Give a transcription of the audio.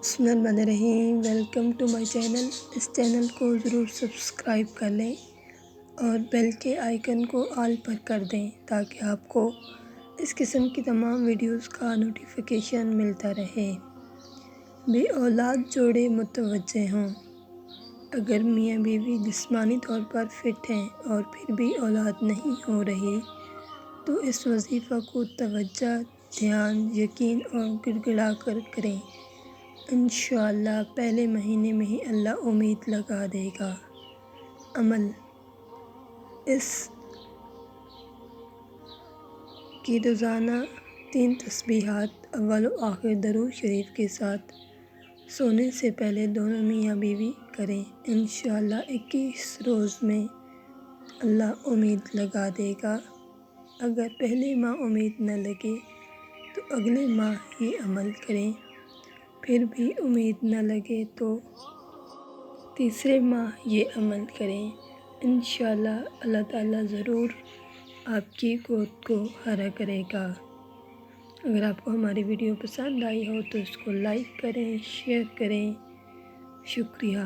بسم اللہ الرحمن الرحیم۔ Welcome to my channel. اس چینل کو ضرور سبسکرائب کر لیں اور بیل کے آئیکن کو آل پر کر دیں تاکہ آپ کو اس قسم کی تمام ویڈیوز کا نوٹیفیکیشن ملتا رہے۔ بے اولاد جوڑے متوجہ ہوں۔ اگر میاں بیوی جسمانی طور پر فٹ ہیں اور پھر بھی اولاد نہیں ہو رہی تو اس وظیفہ کو توجہ، دھیان، یقین اور گڑ گڑا کر کریں۔ انشاءاللہ پہلے مہینے میں ہی اللہ امید لگا دے گا۔ عمل: اس کی روزانہ 3 تسبیحات اول و آخر درود شریف کے ساتھ سونے سے پہلے دونوں میاں بیوی کریں۔ انشاءاللہ 21 روز میں اللہ امید لگا دے گا۔ اگر پہلے ماہ امید نہ لگے تو اگلے ماہ یہ عمل کریں، پھر بھی امید نہ لگے تو تیسرے ماہ یہ عمل کریں۔ انشاءاللہ اللہ تعالیٰ ضرور آپ کی گود کو ہرا کرے گا۔ اگر آپ کو ہماری ویڈیو پسند آئی ہو تو اس کو لائک کریں، شیئر کریں۔ شکریہ۔